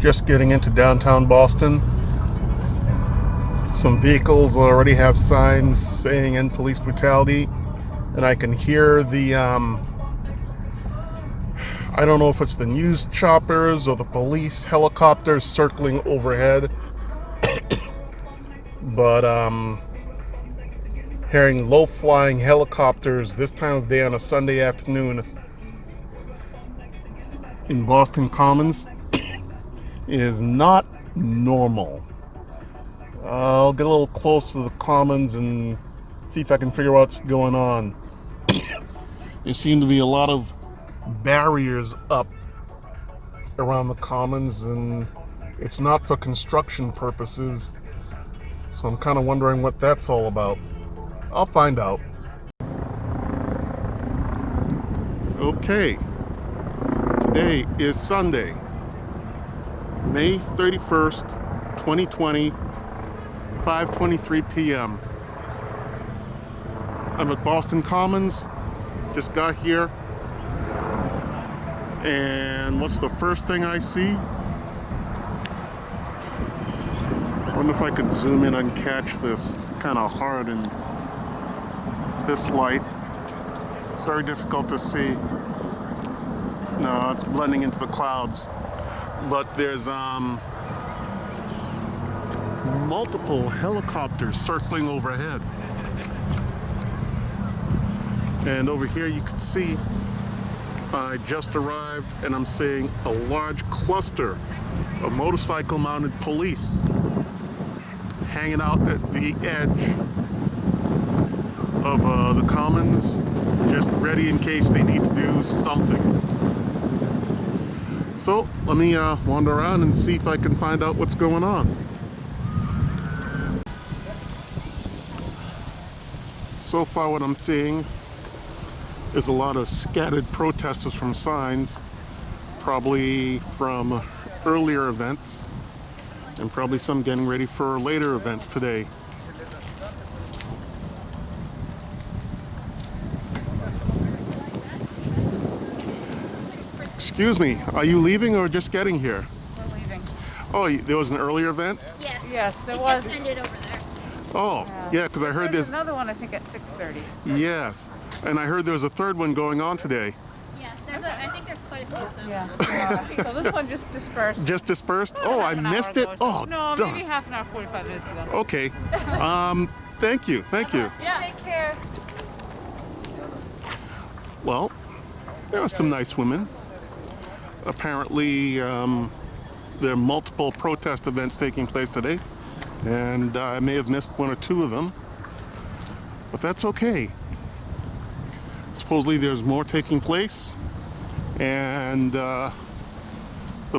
Just getting into downtown Boston. Some vehicles already have signs saying end police brutality, and I can hear the I don't know if it's the news choppers or the police helicopters circling overhead, but hearing low-flying helicopters this time of day on a Sunday afternoon in Boston Commons is not normal. I'll get a little close to the Commons and see if I can figure out what's going on. There seem to be a lot of barriers up around the Commons, and it's not for construction purposes, so I'm kind of wondering what that's all about. I'll find out. Okay, today is Sunday, May 31st, 2020, 5:23 p.m. I'm at Boston Commons, just got here, and what's the first thing I see? I wonder if I could zoom in and catch this. It's kind of hard in this light. It's very difficult to see. No, it's blending into the clouds. But there's multiple helicopters circling overhead. And over here you can see I just arrived and I'm seeing a large cluster of motorcycle mounted police hanging out at the edge of the Commons, just ready in case they need to do something. So let me wander around and see if I can find out what's going on. So far what I'm seeing is a lot of scattered protesters from signs, probably from earlier events, and probably some getting ready for later events today. Excuse me, are you leaving or just getting here? We're leaving. Oh, there was an earlier event? Yes. Yes, there was. Just ended over there. Oh, yeah, because I heard There's another one, I think, at 6:30. Yes, and I heard there was a third one going on today. Yes, I think there's quite a few of them. Yeah. So this one just dispersed. Just dispersed? Oh, I Half an hour missed it? ago. Oh, no, darn. maybe half an hour, 45 minutes ago. Okay. Thank you. Yeah. Take care. Well, there are some nice women. Apparently, there are multiple protest events taking place today, and I may have missed one or two of them, but that's okay. Supposedly there's more taking place, and the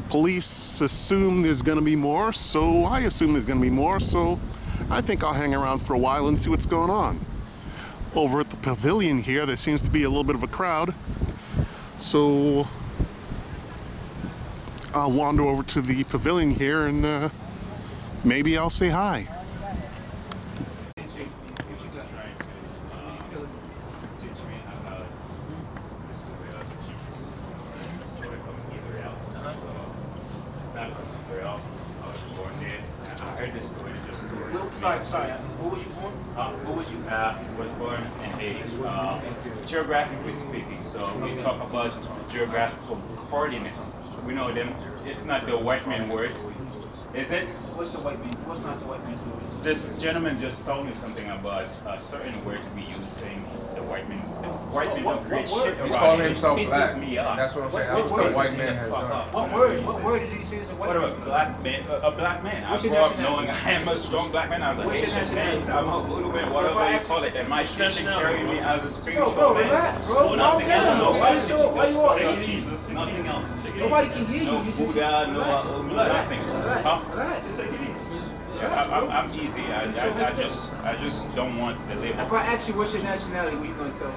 police assume there's going to be more, so I assume there's going to be more, so I think I'll hang around for a while and see what's going on. Over at the pavilion here, there seems to be a little bit of a crowd, so I'll wander over to the pavilion here and maybe I'll say hi. Sorry. Who was you born? Who was you? Was born in Haiti. Geographically speaking, so we talk about geographical coordinates. We know them. It's not the white man words, is it? What's the white man? What's not the white man's word? This gentleman just told me something about certain words we use, saying it's the white man. The white man don't create shit He's around calling it. It himself pisses black. me off. That's what I'm saying. That's what the white man has done. What word is he saying is a white What man? about black man? A black man. I What's your grew up nationality? knowing I am a strong black man. I was a What's your Haitian nationality? man. I'm a hoodoo man, whatever you call it. And my teacher carried me as a spiritual Bro, man. relax, bro. Nothing else. No, Why you so? Why you all? Jesus, nothing else. Nobody can hear you. No You Buddha, no relax, nothing. relax, Huh? relax. Just take it easy. I'm easy. I just don't want the label. If I ask you what's your nationality, what are you gonna tell me?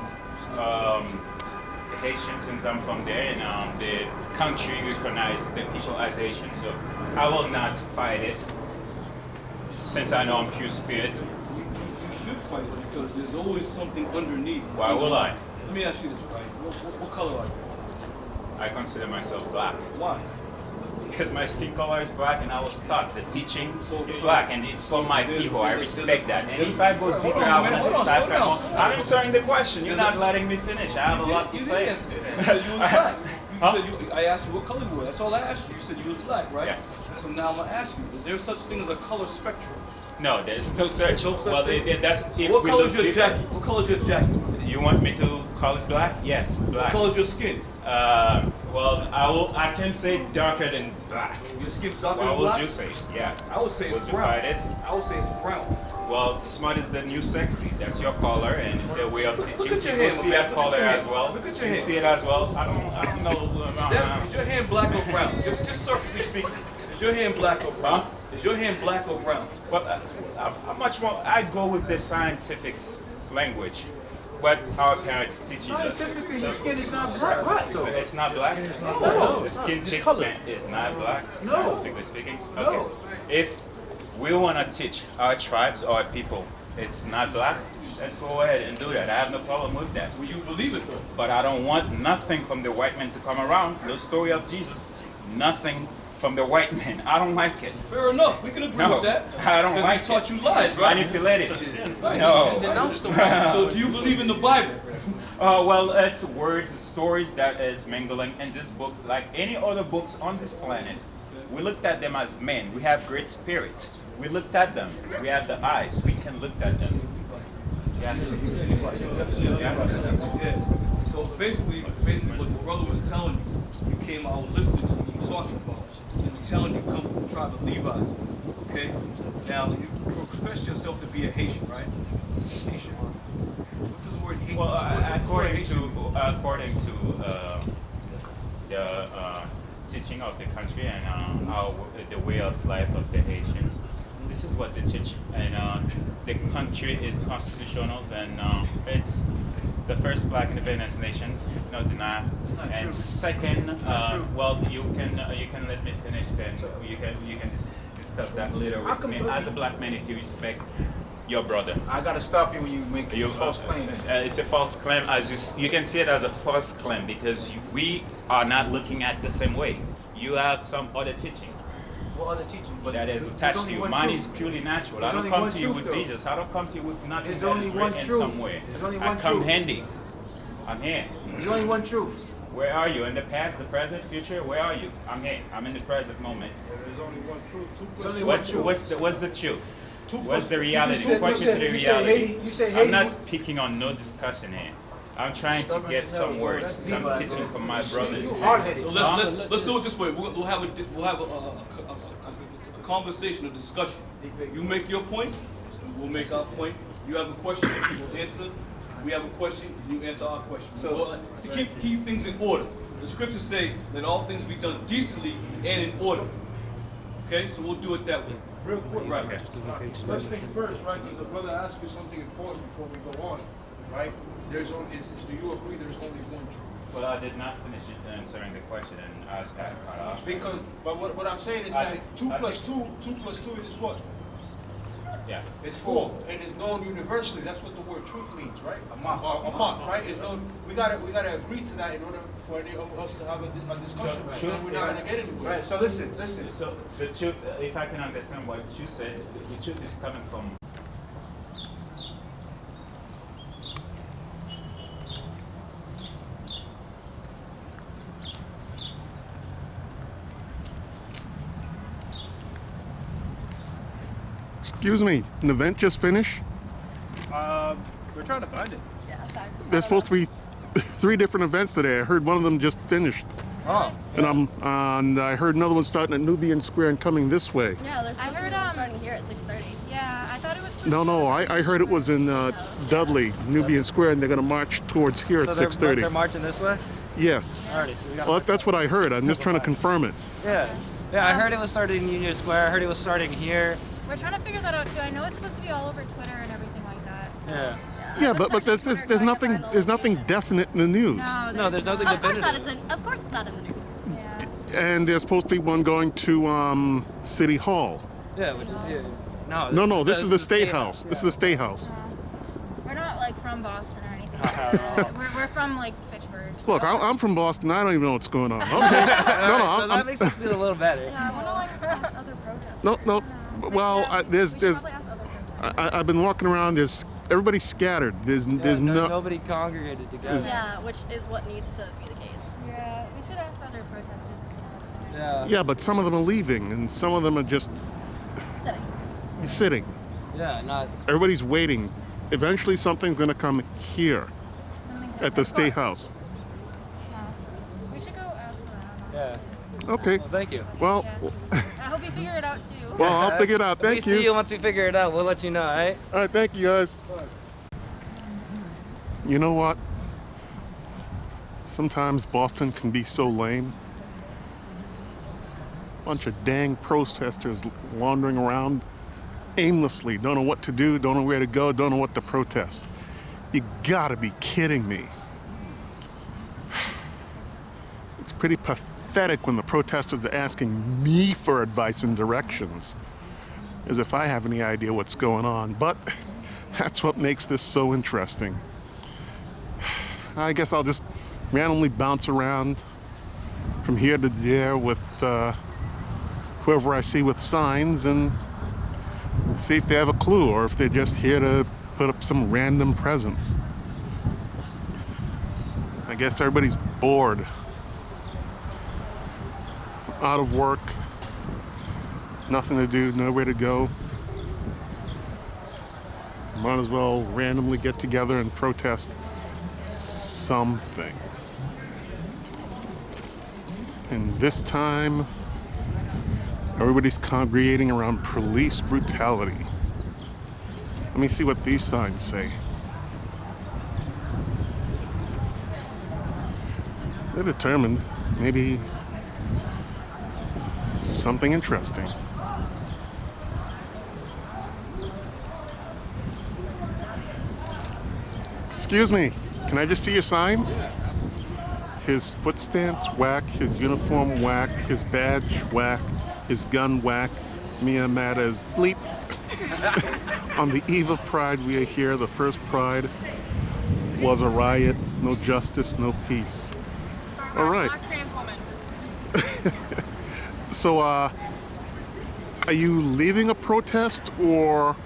Haitian, since I'm from there, and the country recognizes the people as Haitian, so I will not fight it, since I know I'm pure spirit. You should fight it because there's always something underneath. Why will I? Let me ask you this, right? What color are you? I consider myself black. Why? because my skin color is black and I was taught the teaching is black and it's for my people. I respect that. And if I go deeper, I want to decipher more. I'm answering the question. You're not letting me finish. I have a lot to say. You said you was black. Huh? I asked you what color you were. That's all I asked you. You said you was black, right? Yeah. So now I'm gonna ask you: is there such thing as a color spectrum? No, there's no such. No such Well, thing? that's if What we color is look your deeper. jacket? What color is your jacket? You want me to call it black? Yes, What black. color is your skin? Well, I can say darker than black. Your skin's darker What than would black? you say? Yeah. I would say it's Would you brown. fight it? I would say it's brown. Well, smart is the new sexy. That's your color, and it's a way of teaching. Look at your People hand, see man. that Look color at your as hand. well. Look at your You hand. see it as well. I don't know. Is your hand black or brown? Just surfacely speaking. Is your hand black or brown? Is your hand black or brown? But I'm much more. I go with the scientific language. What our parents teach us. Scientifically, your skin is not black though. It's not black. No, The skin just color. pigment is not black. No. Scientifically speaking. Okay. No. If we want to teach our tribes, our people, it's not black. Let's go ahead and do that. I have no problem with that. Will you believe it though? But I don't want nothing from the white man to come around. The story of Jesus, nothing from the white man. I don't like it. Fair enough. We can agree No, with that. I don't Because like he's taught it. you lies, It's right? manipulated. Right. No. So do you believe in the Bible? Well, it's words, stories that is mingling in this book, like any other books on this planet. We looked at them as men. We have great spirit. We looked at them. We have the eyes. We can look at them. Yeah. Yeah. So basically what the brother was telling you, you came out listening to what he was talking about. He was telling you come from the tribe of Levi. Okay? Now you profess yourself to be a Haitian, right? Haitian. What does the word Haitian? Well, according Haitian? to the teaching of the country and the way of life of the Haitians, this is what they teach. And the country is constitutional, and it's the first Black independence nations, no deny. And true. second, true. well, you can let me finish. Then you can discuss that later How with come- me. As a black man, if you respect your brother. I gotta stop you when you make a false claim. It's a false claim, as you can see it as a false claim because we are not looking at the same way. You have some other teaching What other teaching? But that is there's attached only to you. one Mine truth. is purely natural. There's I don't only come one to you truth, with though. Jesus. I don't come to you with nothing There's that only is one written in truth. some way. There's only I one come truth. handy. I'm here. There's only one truth. Where are you? In the past, the present, future? Where are you? I'm here. I'm in the present moment. There's only one truth. There's only one truth. What's the truth? What's the reality? said- Point you me to said- the you said reality. Haiti- you said I'm Haiti- not picking on no discussion here. I'm trying to Stubborn get as hell, some bro. words, That's some Levi, teaching bro. from my brothers. You hard-headed. So Huh? let's do it this way. We'll have a conversation, a discussion. You make your point, and we'll make our point. You have a question, we'll answer. We have a question, you answer our question. So- Well, to keep things in order. The scriptures say that all things be done decently and in order. Okay, so we'll do it that way. Real quick, Right. Okay. First things first, right? Because the brother asked you something important before we go on, right? Do you agree there's only one truth? Well, I did not finish answering the question, and I got cut off. But what I'm saying is I- that 2 I plus think- 2 plus 2 is what? Yeah. It's 4, and it's known universally. That's what the word truth means, right? A month, right? It's known. We gotta agree to that in order for any of us to have a discussion. So, And we're not gonna get anywhere. Right. So listen. So the truth, if I can understand what you said, the truth is coming from. Excuse me, an event just finished? We're trying to find it. Yeah, facts. There's supposed to be 3 different events today. I heard one of them just finished. Oh. And I heard another one starting at Nubian Square and coming this way. Yeah, there's I supposed to heard, be one um, starting here at 6:30. Yeah, I thought it was supposed No, to no, I heard it was in Dudley, Nubian Square, and they're going to march towards here at So they're 6:30. marching this way? Yes. Alrighty, so we got Well, that's what I heard. I'm just trying to confirm it. Yeah. Yeah, I heard it was starting in Union Square. I heard it was starting here. We're trying to figure that out too. I know it's supposed to be all over Twitter and everything like that. So. Yeah. Yeah, but there's nothing definite in the news. No, there's nothing Of course not. definitive. Of course it's not in the news. Yeah. And there's supposed to be one going to City Hall. Yeah, which is here. No, No, this is the State House. This is the State House. We're not like from Boston or anything We're from like Fitchburg. So. Look, I'm from Boston. I don't even know what's going on. Okay. No, no, So that makes us feel a little better. Yeah, I want to like ask other protesters. no. Well, there's. Probably ask other protesters. I've been walking around. Everybody's scattered. There's no. Nobody congregated together. Yeah, which is what needs to be the case. Yeah, we should ask other protesters if you know what's going on. Yeah. Yeah, but some of them are leaving, and some of them are just sitting. Yeah, not. Everybody's waiting. Eventually, something's gonna come here at the State House. Yeah. We should go ask around. Yeah. Okay. Well, thank you. Well, I hope you figure it out too. well, I'll figure it out. If we Thank see you once we figure it out, we'll let you know, all right? All right, thank you guys. You know what? Sometimes Boston can be so lame. Bunch of dang protesters wandering around aimlessly, don't know what to do, don't know where to go, don't know what to protest. You gotta be kidding me. It's pretty pathetic when the protesters are asking me for advice and directions, as if I have any idea what's going on. But that's what makes this so interesting. I guess I'll just randomly bounce around from here to there with whoever I see with signs and see if they have a clue or if they're just here to put up some random presents. I guess everybody's bored, out of work, nothing to do, nowhere to go. Might as well randomly get together and protest something. And this time, everybody's congregating around police brutality. Let me see what these signs say. They're determined. Maybe something interesting. Excuse me, can I just see your signs? His foot stance, whack. His uniform, whack. His badge, whack. His gun, whack. Mia mad as bleep. On the eve of Pride, we are here. The first Pride was a riot. No justice, no peace. All right. So, are you leaving a protest or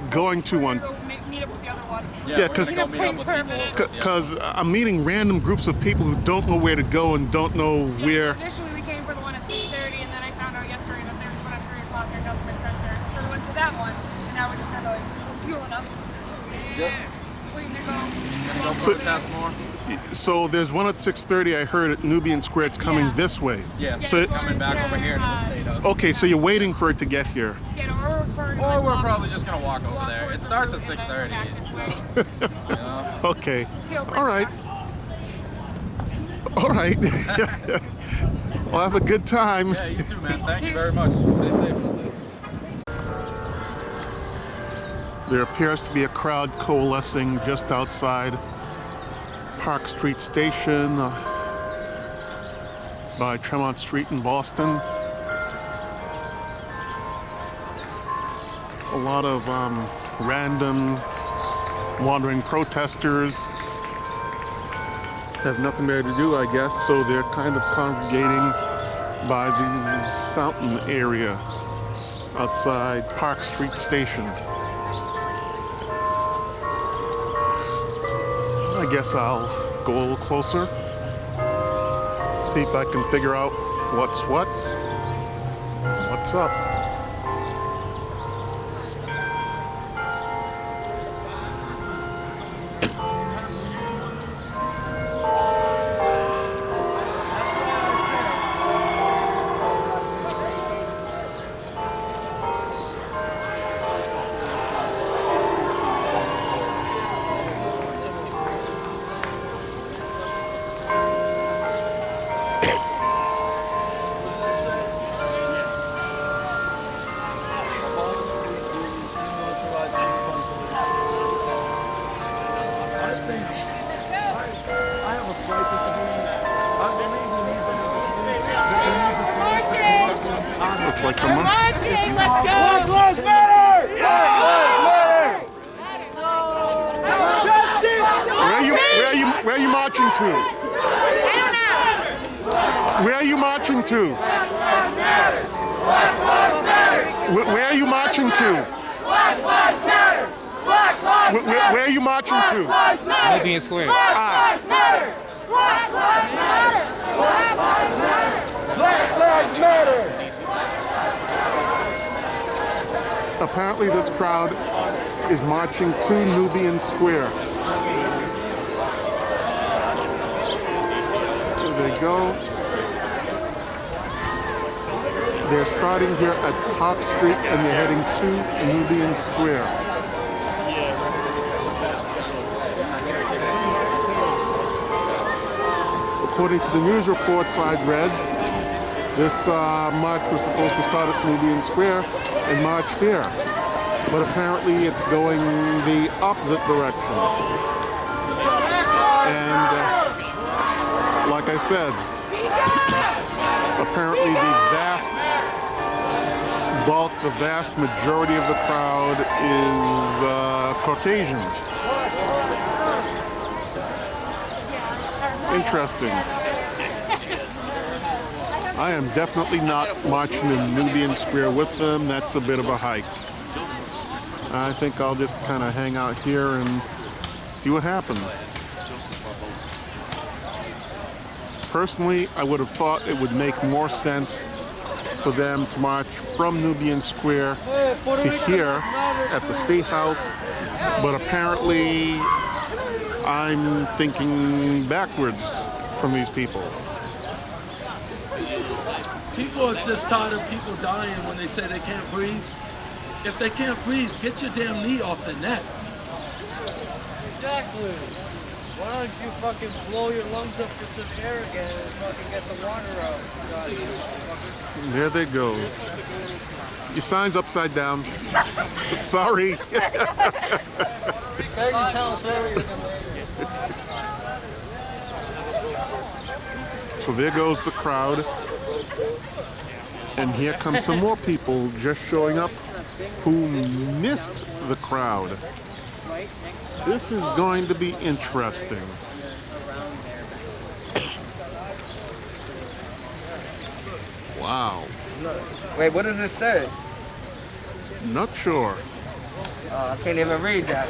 going to one? Meet up with the other one. Yeah, because I'm meeting random groups of people who don't know where to go and don't know where. Initially, we came for the one at 6:30, and then I found out yesterday that there's one at 3 o'clock at Government Center. So we went to that one, and now we're just kind of like fueling up. Waiting to go. So, more. so there's one at 6:30. I heard at Nubian Square. It's coming this way. Yeah, So it's coming back over here to the State House. okay. So you're waiting for it to get here. Or we're probably just gonna walk over there. It starts at 6:30. So, you know. Okay. All right. All right. Well, have a good time. Yeah, you too, man. Thank you very much. Stay safe out there. There appears to be a crowd coalescing just outside Park Street Station by Tremont Street in Boston. A lot of random wandering protesters have nothing better to do, I guess, so they're kind of congregating by the fountain area outside Park Street Station. I guess I'll go a little closer, see if I can figure out what's what, what's up. Looks like the Marching, let's go! Black Lives Matter! Matter! Justice! Where you to? Where are you marching to? Where are you marching to? Where are you marching to? Nubian Square. Ah. Black Lives Matter! Apparently this crowd is marching to Nubian Square. There they go. They're starting here at Park Street and they're heading to Nubian Square. According to the news reports I've read, this march was supposed to start at Nubian Square and march here. But apparently it's going the opposite direction. And like I said, apparently the vast bulk, the vast majority of the crowd is Caucasian. Interesting. I am definitely not marching in Nubian Square with them. That's a bit of a hike. I think I'll just kind of hang out here and see what happens. Personally, I would have thought it would make more sense for them to march from Nubian Square to here at the State House, but apparently I'm thinking backwards from these people. People are just tired of people dying when they say they can't breathe. If they can't breathe, get your damn knee off the neck. Exactly. Why don't you fucking blow your lungs up into the air again and fucking get the water out? There they go. Your sign's upside down. Sorry. So there goes the crowd. And here comes some more people just showing up who missed the crowd. This is going to be interesting. Wow. Wait, what does this say? Not sure. I can't even read that.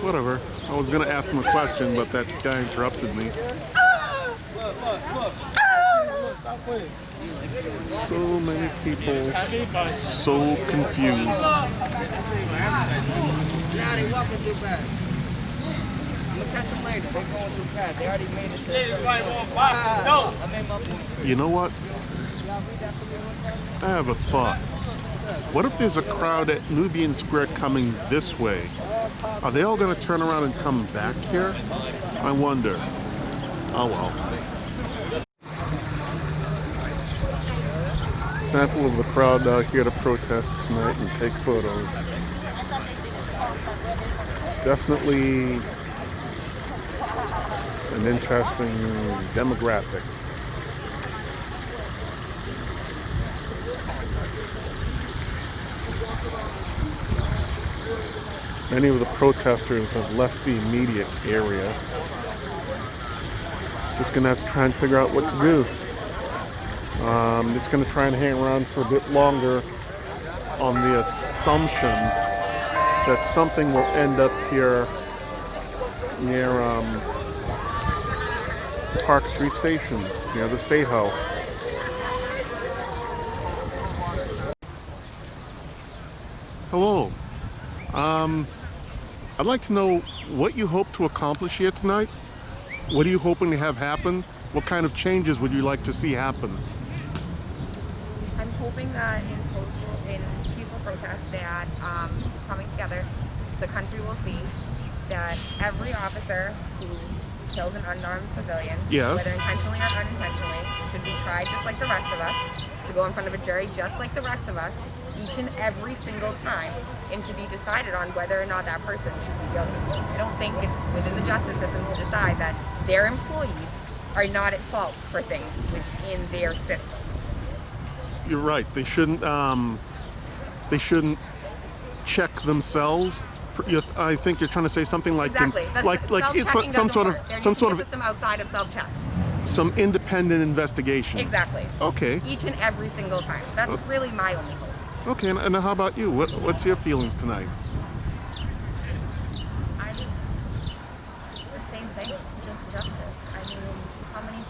Whatever. I was going to ask them a question, but that guy interrupted me. So many people, so confused. Now they walking too fast. I'm gonna catch them later. They're going too fast. They already made it to the I made my point. You know what? I have a thought. What if there's a crowd at Nubian Square coming this way? Are they all going to turn around and come back here? I wonder. Oh well. Sample of the crowd out here to protest tonight and take photos. Definitely an interesting demographic. Many of the protesters have left the immediate area. Just gonna have to try and figure out what to do. Just going to try and hang around for a bit longer on the assumption that something will end up here near Park Street Station, near the State House. Hello. I'd like to know what you hope to accomplish here tonight. What are you hoping to have happen? What kind of changes would you like to see happen? I'm hoping that in peaceful protest that coming together, the country will see that every officer who kills an unarmed civilian, whether intentionally or unintentionally, should be tried just like the rest of us, to go in front of a jury just like the rest of us, each and every single time, and to be decided on whether or not that person should be guilty. I don't think it's within the justice system to decide that their employees are not at fault for things within their system. You're right. They shouldn't check themselves I think you're trying to say something like Exactly. it's Self-checking some doesn't sort work. of There some needs to sort be a of system outside of self-check. some independent investigation. Exactly. Okay. Each and every single time. That's really my only hope. Okay, and how about you? What's your feelings tonight? I just, the same thing, just justice. I mean,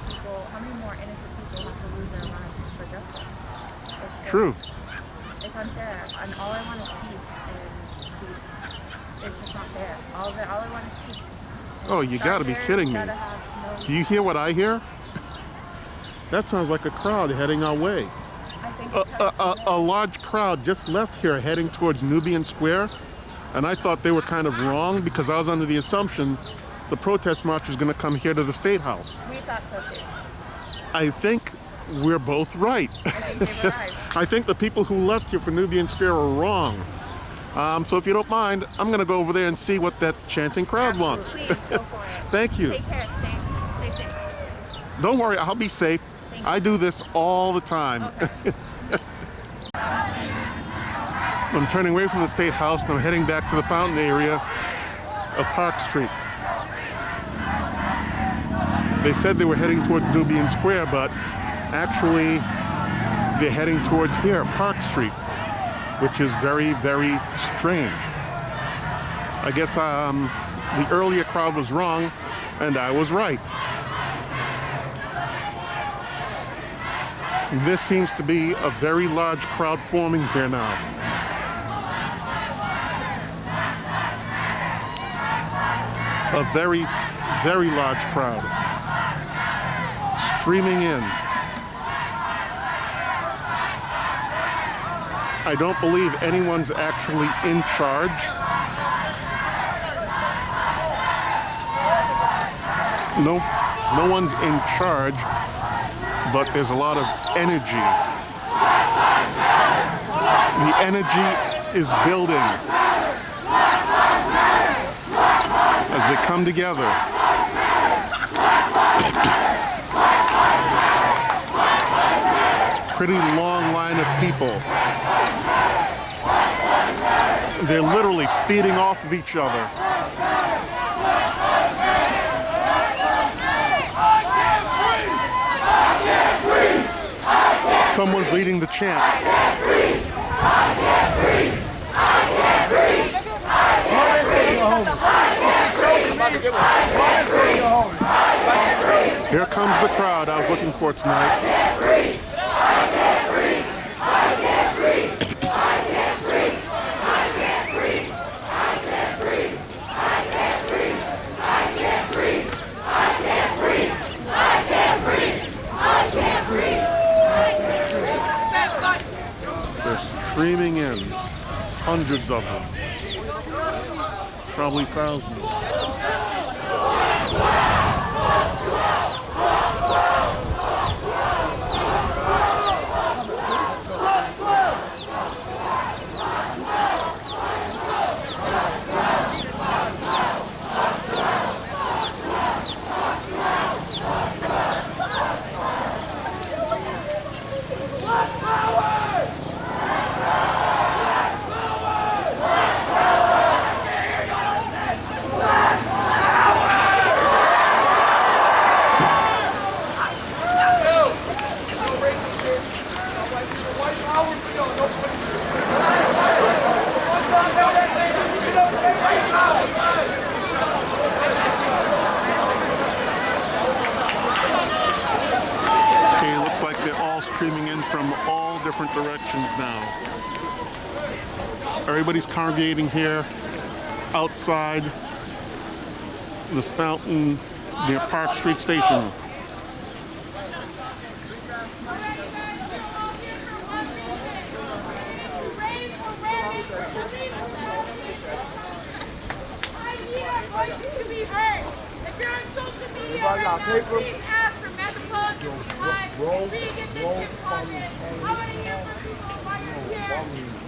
how many more innocent people have to lose their lives for justice? It's just, True. It's unfair, and all I want is peace, and it's just not fair. All I want is peace. Oh, you gotta be kidding me. Do you hear what I hear? That sounds like a crowd heading our way. A large crowd just left here heading towards Nubian Square, and I thought they were kind of wrong because I was under the assumption the protest march was going to come here to the State House. We thought so too. I think we're both right. I think they were right. I think the people who left here for Nubian Square are wrong. So if you don't mind, I'm going to go over there and see what that chanting crowd wants. Please, go for it. Thank you. Take care. Stay safe. Don't worry, I'll be safe. I do this all the time. Okay. I'm turning away from the State House and I'm heading back to the fountain area of Park Street. They said they were heading towards Nubian Square, but actually they're heading towards here, Park Street, which is very, very strange. I guess the earlier crowd was wrong and I was right. This seems to be a very large crowd forming here now. A very, very large crowd streaming in. I don't believe anyone's actually in charge. No one's in charge, but there's a lot of energy. The energy is building as they come together. It's a pretty long line of people. They're literally feeding off of each other. Someone's leading the chant. Here comes the crowd I was looking for tonight. They're streaming in, hundreds of them, probably thousands. Okay, looks like they're all streaming in from all different directions now. Everybody's congregating here outside the fountain near Park Street Station. Everybody got paper?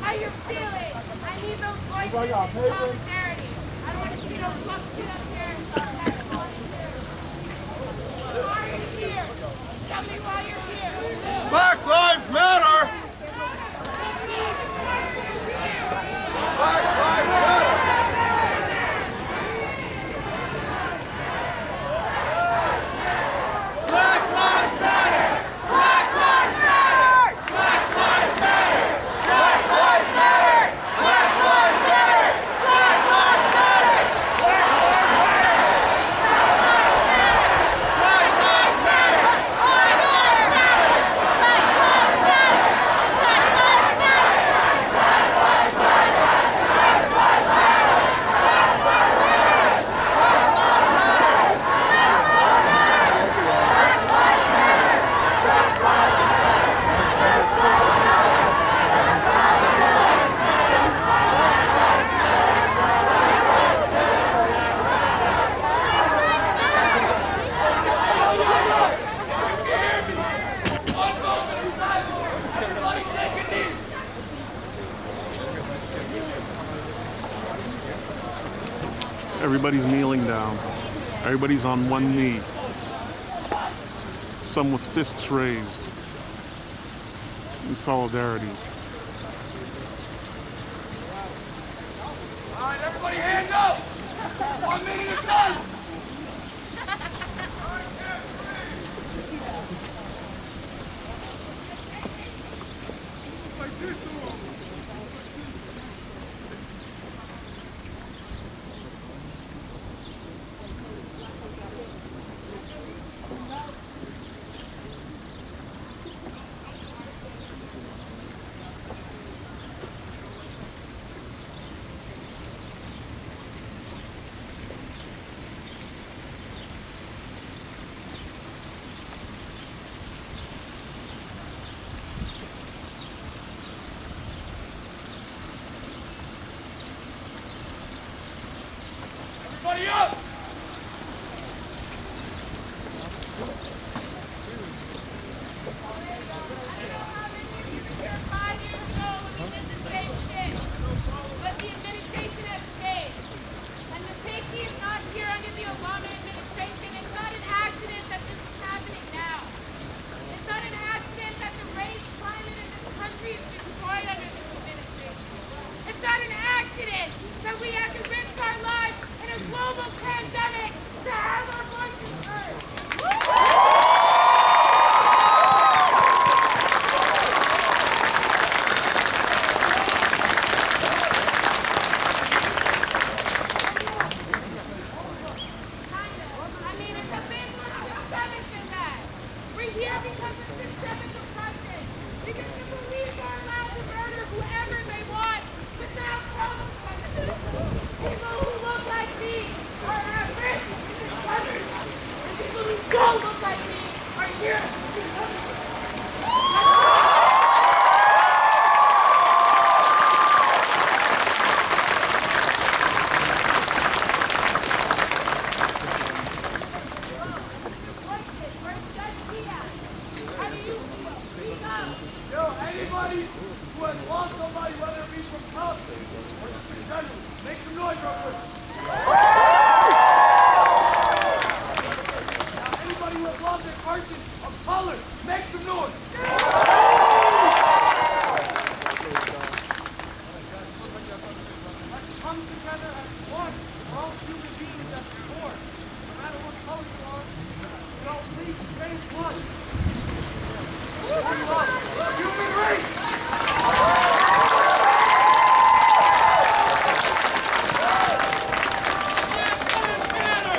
How you feeling? I need those voices of solidarity. I don't want to see no fuck shit up there. Why are you here? Tell me why you're here. Black Lives Matter! Black Lives Matter! Everybody's kneeling down. Everybody's on one knee. Some with fists raised in solidarity. All right, everybody hands up! 1 minute is done! Everybody up! But the administration has changed. And the safety is not here under the Obama administration. It's not an accident that this is happening now. It's not an accident that the race climate in this country is destroyed under this administration. It's not an accident that we have to risk our lives in a global pandemic to have our voices heard. I mean, it's a bit more systemic than that. We're here because of systemic oppression. Because the police are allowed to murder whoever they want without consequences. People who look like me are at risk in this country. And people who don't look like me are here because of it. Yo, anybody who has lost somebody, whether it be from conflict or just in general, make some noise real quick. Now, anybody who has lost a person of color, make some noise. Let's come together as one. We're all human beings at the core. No matter what color you are, we all bleed the same blood. Human race! Black lives matter!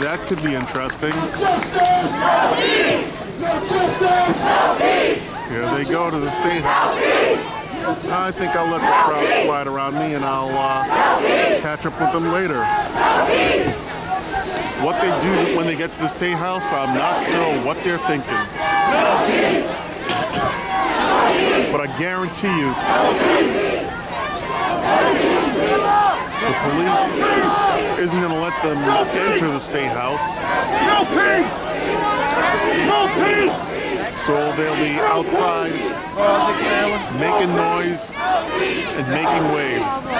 That could be interesting. No justice! No peace! No justice! No peace! Here they go to the State House. I think I'll let the crowd slide around me and I'll catch up with them later. What they do when they get to the State House, I'm not sure what they're thinking. But I guarantee you, the police isn't going to let them enter the State House. No peace! No peace! So they'll be outside making noise and making waves. Look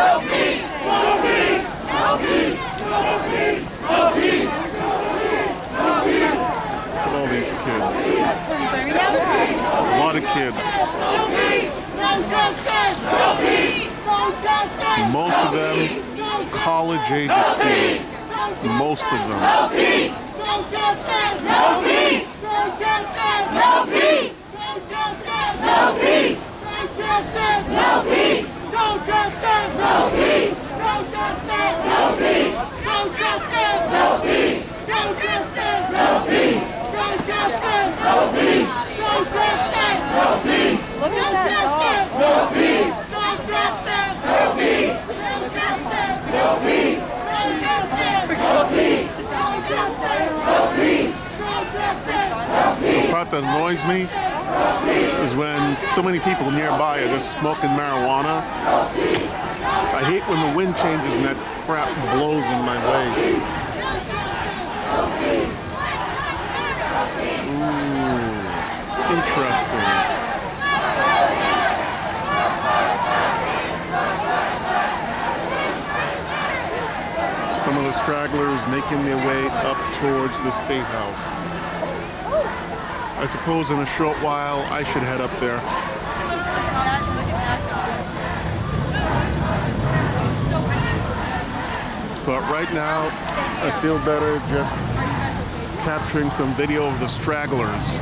at all these kids. A lot of kids. Most of them college agencies. Most of them. No peace! No justice! No peace! No justice! No peace! No justice! No peace! No justice! No peace! No justice! No peace! No justice! No peace! No justice! No peace! No justice! No peace! No justice! No peace! No justice! No peace! Look at that dog. No peace! No justice! No peace! No justice! No peace! No justice! No peace! No justice! No peace! No justice! No peace! The part that annoys me is when so many people nearby are just smoking marijuana. I hate when the wind changes and that crap blows in my way. Ooh, interesting. Some of the stragglers making their way up towards the State House. I suppose in a short while I should head up there. But right now, I feel better just capturing some video of the stragglers.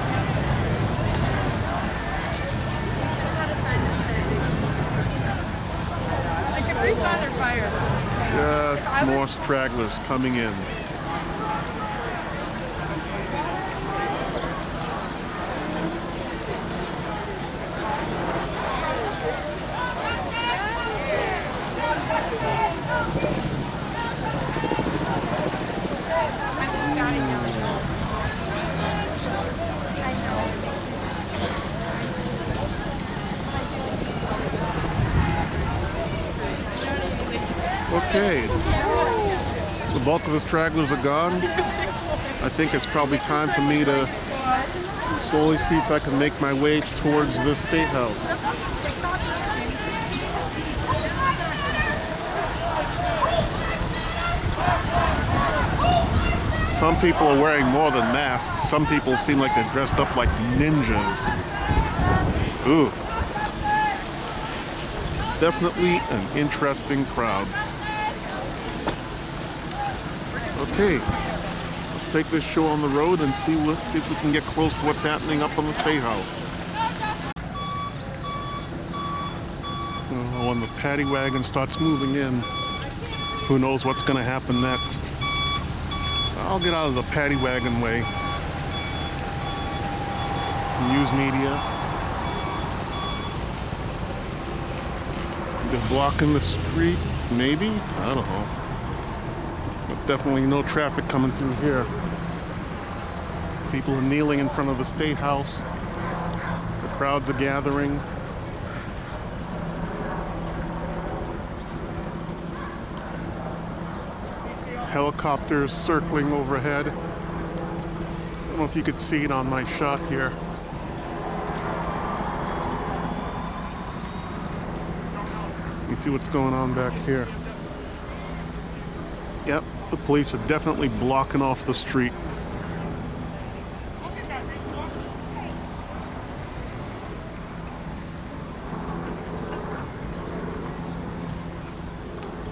Just more stragglers coming in. Okay, the bulk of the stragglers are gone. I think it's probably time for me to slowly see if I can make my way towards the State House. Some people are wearing more than masks. Some people seem like they're dressed up like ninjas. Ooh. Definitely an interesting crowd. Okay, let's take this show on the road and see if we can get close to what's happening up on the State House. When the paddy wagon starts moving in, who knows what's going to happen next. I'll get out of the paddy wagon way. News media. They're blocking the street, maybe? I don't know. But definitely no traffic coming through here. People are kneeling in front of the State House. The crowds are gathering. Helicopters circling overhead. I don't know if you could see it on my shot here. You see what's going on back here. Yep, the police are definitely blocking off the street.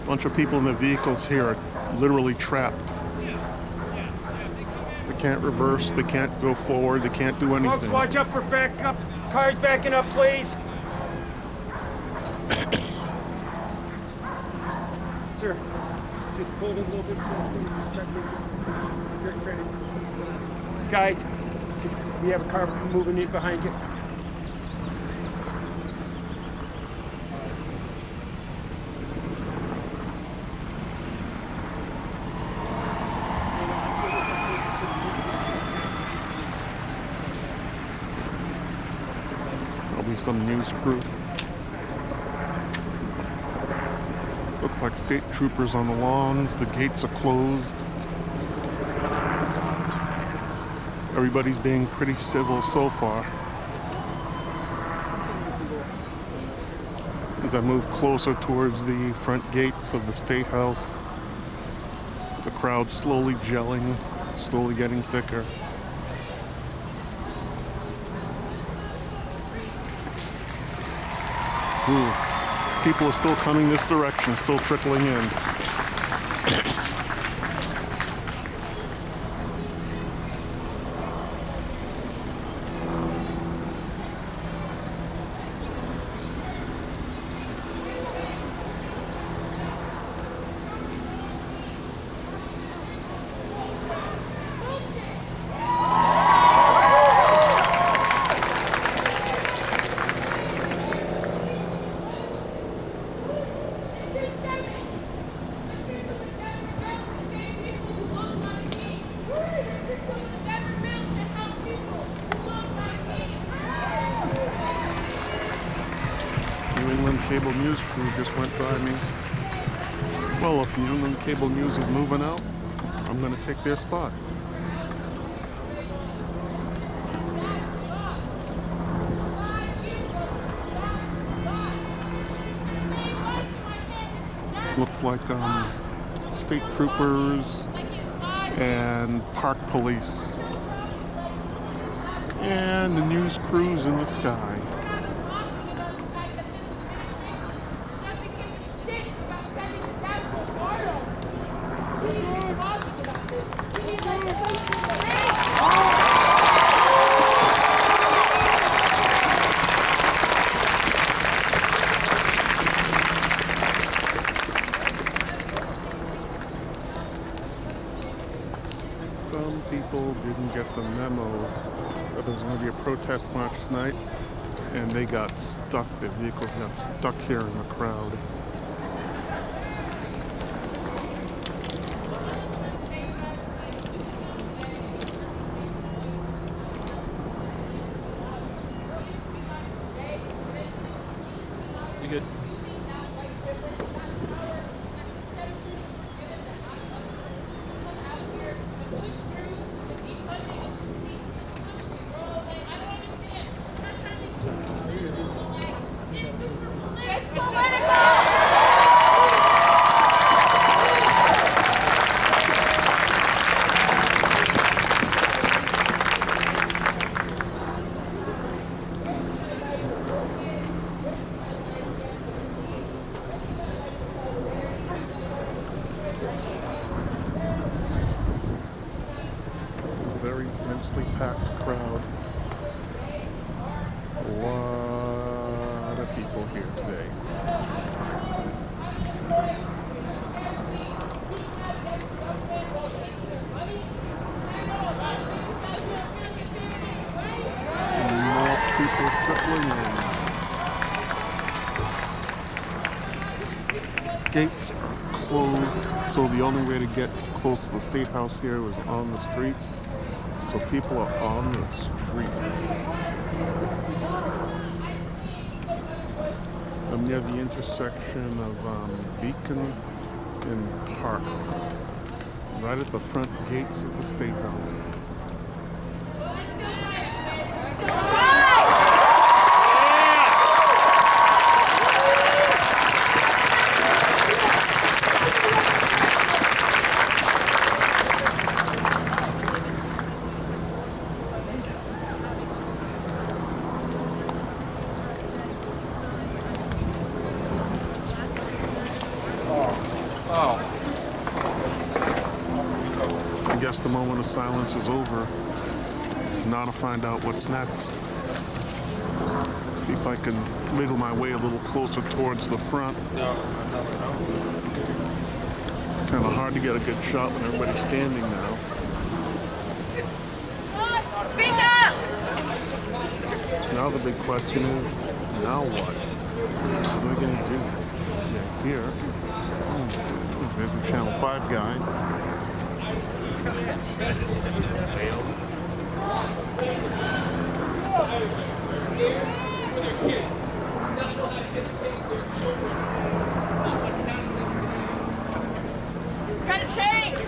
A bunch of people in the vehicles here are literally trapped. They can't reverse, they can't go forward, they can't do anything. Folks, watch up for backup. Cars backing up, please. Sir. Just pull it a little bit closer. Guys, we have a car moving in behind you. Probably some news crew. Looks like state troopers on the lawns. The gates are closed. Everybody's being pretty civil so far. As I move closer towards the front gates of the State House, the crowd slowly gelling, slowly getting thicker. Ooh, people are still coming this direction, still trickling in. Cable News crew just went by me. Well, if New England Cable News is moving out, I'm going to take their spot. Looks like state troopers and park police and the news crews in the sky. Some people didn't get the memo that there was going to be a protest march tonight, and they got stuck. Their vehicles got stuck here in the crowd. You good? Very densely packed crowd. A lot of people here today. And more people trickling in. Gates are closed, so the only way to get close to the State House here was on the street. So people are on the street. I'm near the intersection of Beacon and Park, right at the front gates of the State House. I guess the moment of silence is over. Now to find out what's next. See if I can wiggle my way a little closer towards the front. It's kind of hard to get a good shot when everybody's standing now. Speak up! Now the big question is, now what? What are we going to do? Yeah, here. Oh, there's the Channel 5 guy. It's gotta change!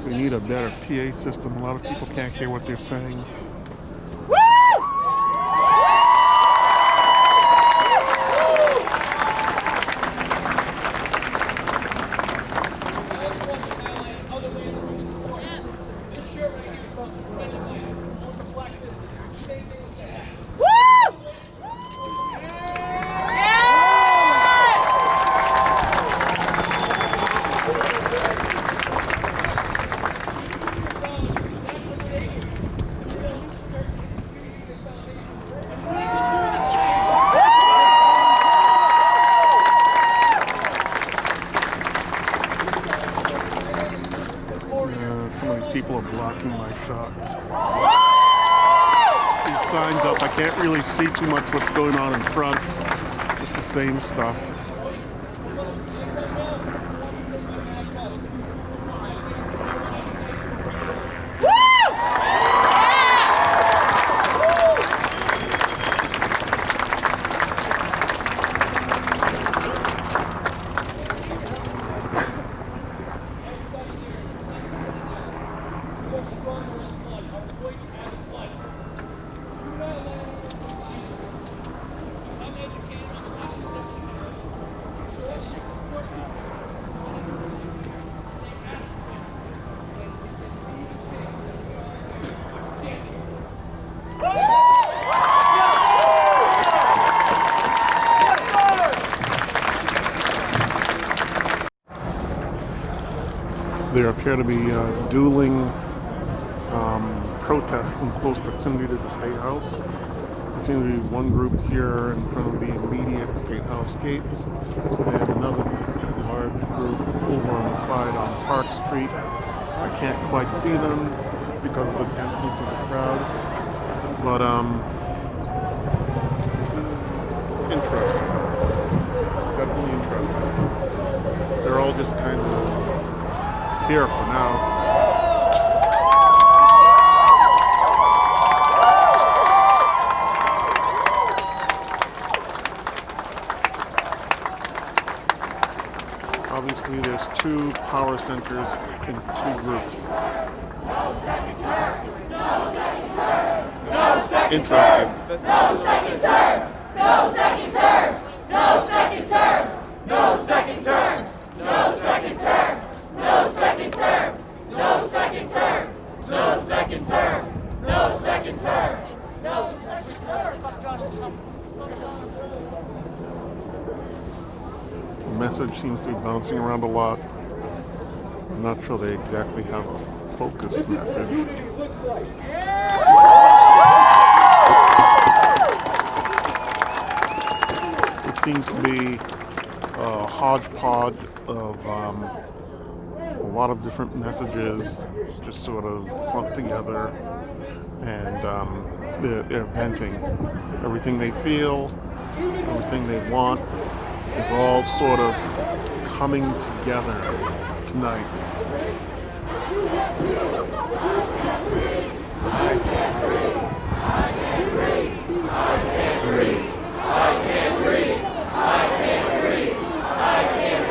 We need a better PA system. A lot of people can't hear what they're saying. Some of these people are blocking my shots. These signs up, I can't really see too much what's going on in front. Just the same stuff. There appear to be dueling protests in close proximity to the State House. There seems to be one group here in front of the immediate State House gates, and another large group over on the side on Park Street. I can't quite see them because of the denseness of the crowd, but this is interesting. It's definitely interesting. They're all just kind of here for now. Obviously, there's two power centers in two groups. No second term! No second term! No second term! No second term! No second term! No second term! No second term! No second term! No second term! No second term! No second term! No second term! No second term! The message seems to be bouncing around a lot. I'm not sure they exactly have a focused message. It seems to be a hodgepodge of a lot of different messages just sort of clumped together, and they're venting everything they feel, everything they want is all sort of coming together tonight. I can't breathe. I can't breathe. I can't breathe. I can't breathe. I can't breathe. I can't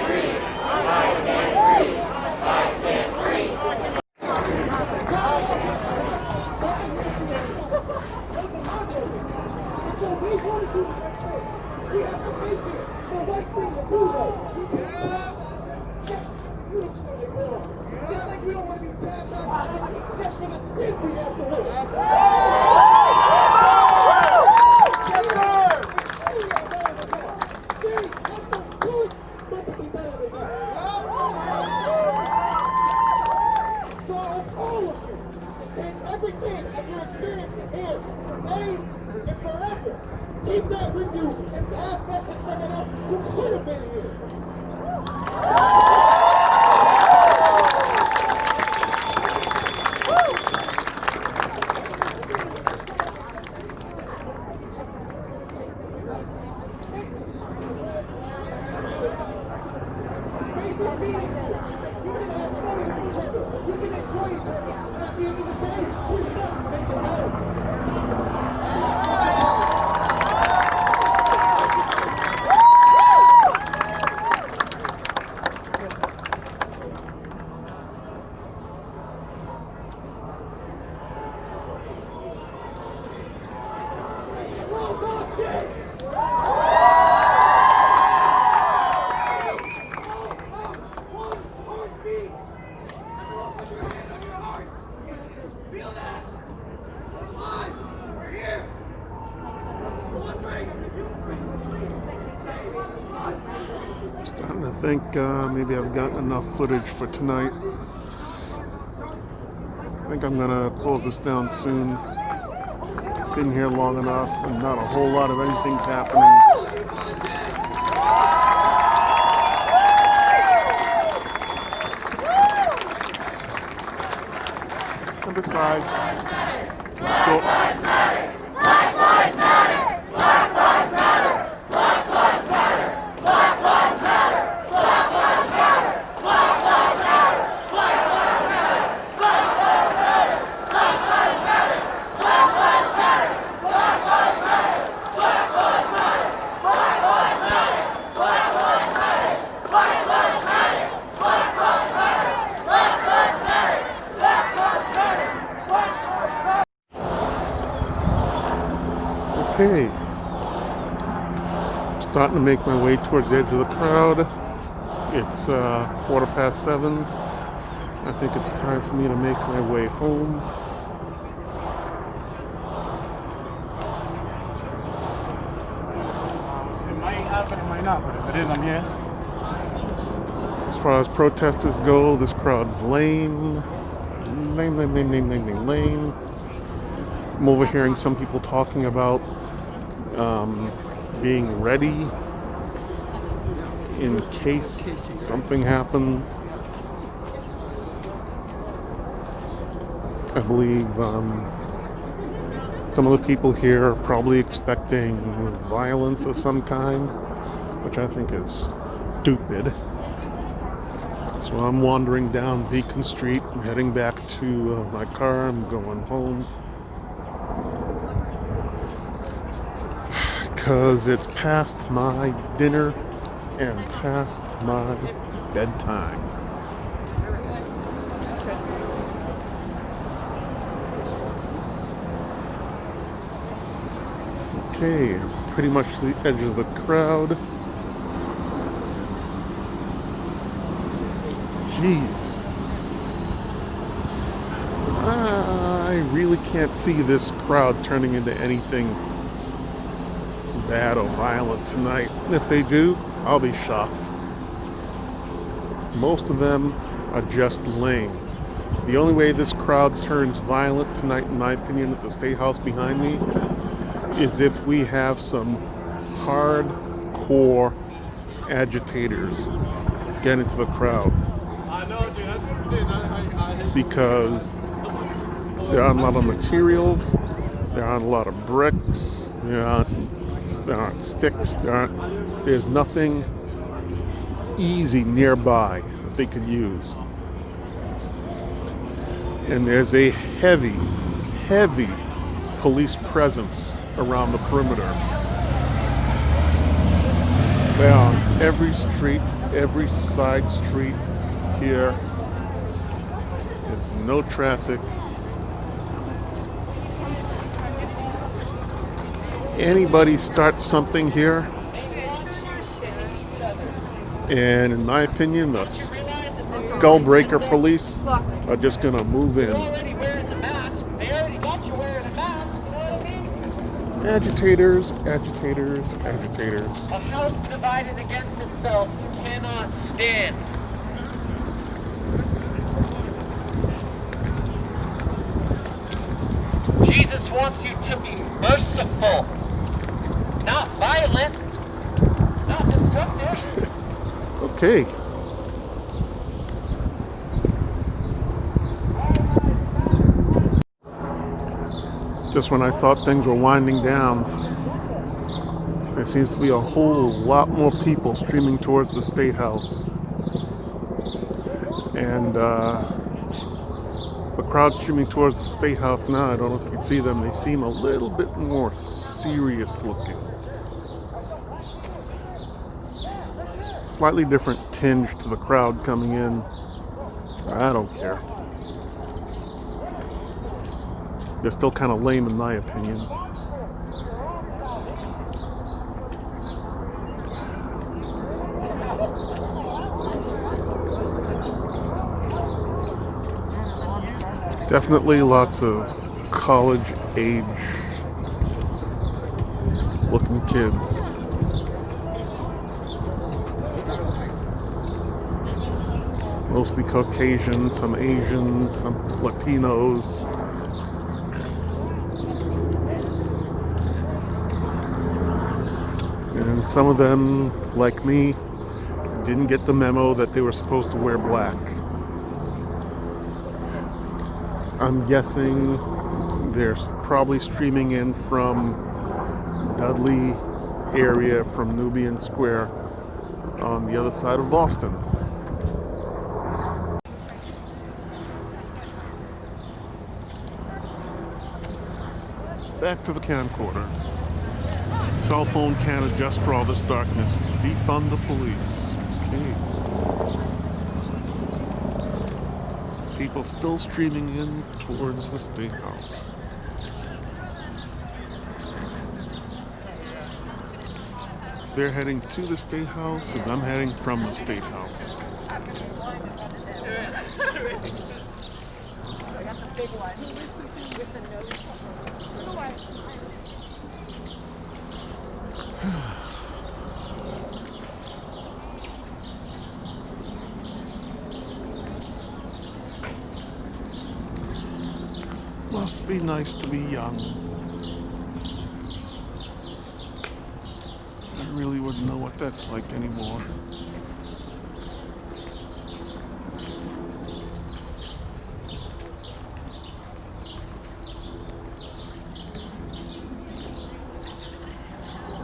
So if all of you take everything that you're experiencing here today and forever, keep that with you and pass that to someone else who should have been here. Starting to think maybe I've gotten enough footage for tonight. I think I'm gonna close this down soon. Been here long enough and not a whole lot of anything's happening. And besides, let's go. Black Lives Matter! Black Lives Matter! Black Lives Matter! Black Lives Matter! Black Lives Matter! Black Lives Matter! Black Lives Matter! Black Lives Matter! Black Lives Matter! Black Lives Matter! Black Lives Matter! Black Lives Matter! Black Lives Matter! Black Lives Matter! Black Lives Matter! Black Lives Matter! Black Lives Matter! Black Lives Matter! Black Lives Matter! Okay. Starting to make my way towards the edge of the crowd. It's 7:15. I think it's time for me to make my way home. It might happen, it might not, but if it is, I'm here. As far as protesters go, this crowd's lame. Lame. I'm overhearing some people talking about being ready in case something happens. I believe some of the people here are probably expecting violence of some kind, which I think is stupid. So I'm wandering down Beacon Street. I'm heading back to my car. I'm going home. Because it's past my dinner and past my bedtime. Okay, pretty much the edge of the crowd. Jeez. I really can't see this crowd turning into anything bad or violent tonight. If they do, I'll be shocked. Most of them are just lame. The only way this crowd turns violent tonight, in my opinion, at the State House behind me, is if we have some hardcore agitators get into the crowd. Because there aren't a lot of materials, there aren't a lot of bricks, there aren't sticks, there's nothing easy nearby that they could use. And there's a heavy police presence around the perimeter. They're on every street, every side street here. There's no traffic. Anybody starts something here, and in my opinion, the skull-breaker police are just gonna move in. Agitators. A house divided against itself cannot stand. Jesus wants you to be merciful, not violent, not destructive. Okay. Just when I thought things were winding down, there seems to be a whole lot more people streaming towards the State House. And the crowd streaming towards the State House now, I don't know if you can see them, they seem a little bit more serious looking. Slightly different tinge to the crowd coming in. I don't care. They're still kind of lame in my opinion. Definitely lots of college age looking kids. Mostly Caucasian, some Asians, some Latinos. And some of them, like me, didn't get the memo that they were supposed to wear black. I'm guessing they're probably streaming in from Dudley area, from Nubian Square on the other side of Boston. Back to the camcorder. Cell phone can't adjust for all this darkness. Defund the police. Okay. People still streaming in towards the State House. They're heading to the State House as I'm heading from the State House. I got the big one with the nose. Must be nice to be young. I really wouldn't know what that's like anymore.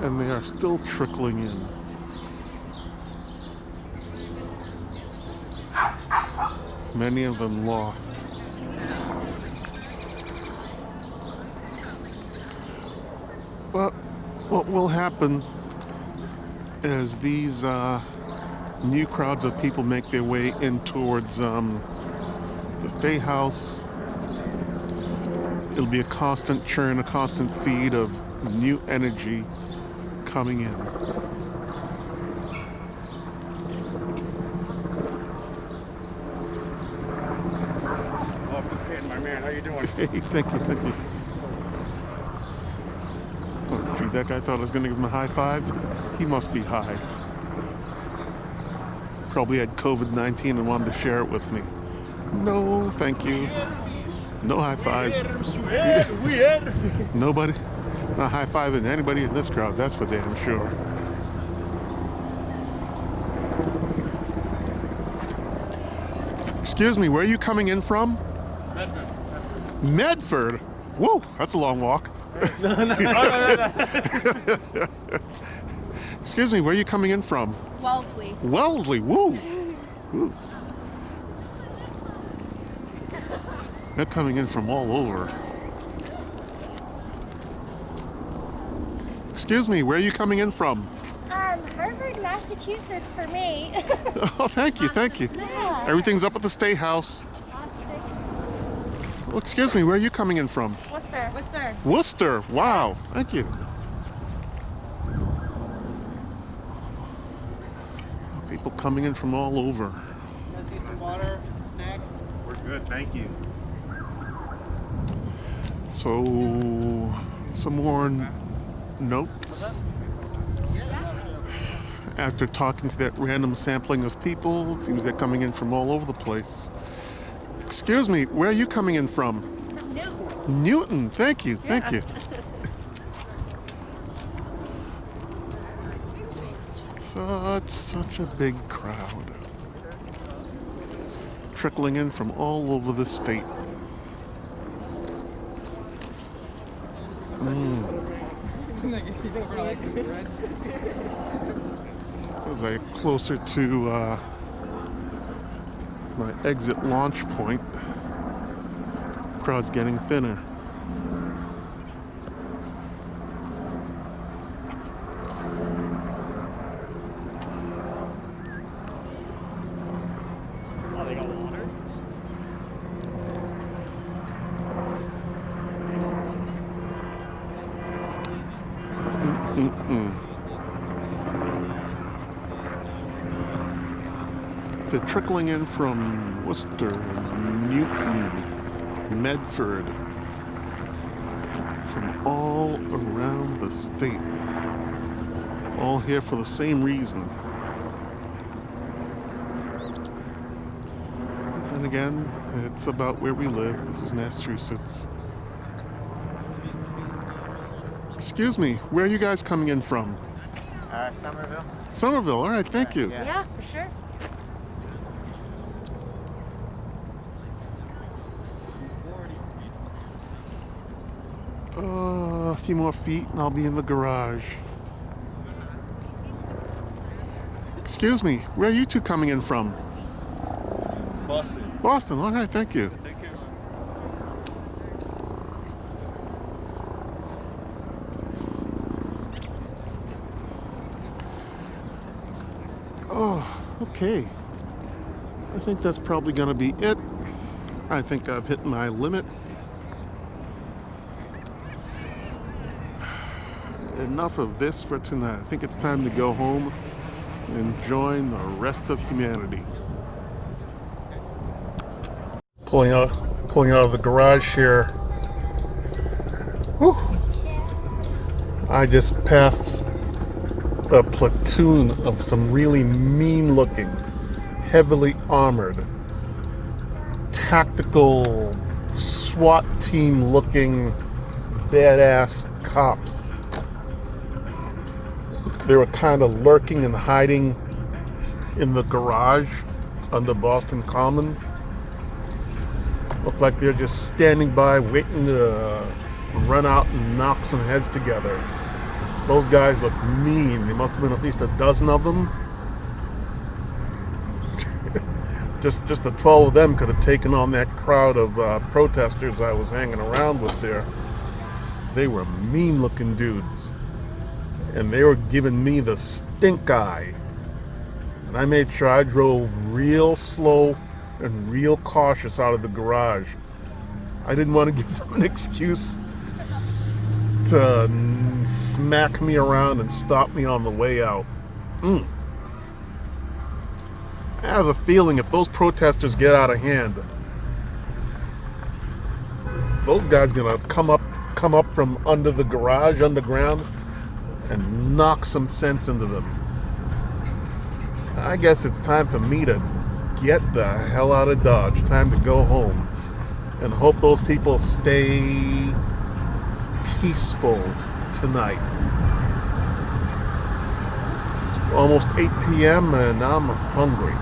And they are still trickling in. Many of them lost. But what will happen as these new crowds of people make their way in towards the State House, it'll be a constant churn, a constant feed of new energy coming in. Off the pit, my man. How you doing? Hey, thank you, thank you. Oh, gee, that guy thought I was going to give him a high five. He must be high. Probably had COVID-19 and wanted to share it with me. No, thank you. No high fives. Nobody. Not high-fiving anybody in this crowd, that's for damn sure. Excuse me, where are you coming in from? Medford. Medford? Whoa, that's a long walk. Excuse me, where are you coming in from? Wellesley. Wellesley, woo. Woo. They're coming in from all over. Excuse me, where are you coming in from? Harvard, Massachusetts for me. Oh, thank you, thank you. Yeah. Everything's up at the State House. Oh, excuse me, where are you coming in from? Worcester. Worcester. Worcester, wow, thank you. People coming in from all over. Let's eat some water, snacks. We're good, thank you. So, some more notes. After talking to that random sampling of people, it seems they're coming in from all over the place. Excuse me, where are you coming in from? Newton. Newton, thank you, thank you. Such a big crowd. Trickling in from all over the state. As I get closer to my exit launch point, crowd's getting thinner. Oh, they got water? They're trickling in from Worcester, Newton, Medford, from all around the state. All here for the same reason. But then again, it's about where we live. This is Massachusetts. Excuse me, where are you guys coming in from? Somerville. Somerville, all right, thank you. Yeah, for sure. A few more feet and I'll be in the garage. Excuse me, where are you two coming in from? Boston. Boston, all right, thank you. Take care. Oh, okay. I think that's probably gonna be it. I think I've hit my limit. Enough of this for tonight. I think it's time to go home and join the rest of humanity. Pulling out of the garage here. Whew. I just passed a platoon of some really mean-looking, heavily armored, tactical SWAT team-looking badass cops. They were kind of lurking and hiding in the garage on the Boston Common. Looked like they're just standing by waiting to run out and knock some heads together. Those guys look mean. There must have been at least a dozen of them. just the 12 of them could have taken on that crowd of protesters I was hanging around with there. They were mean looking dudes. And they were giving me the stink eye. And I made sure I drove real slow and real cautious out of the garage. I didn't want to give them an excuse to smack me around and stop me on the way out. I have a feeling if those protesters get out of hand, those guys gonna come up from under the garage, underground, and knock some sense into them. I guess it's time for me to get the hell out of Dodge. Time to go home and hope those people stay peaceful tonight. It's almost 8 p.m. and I'm hungry.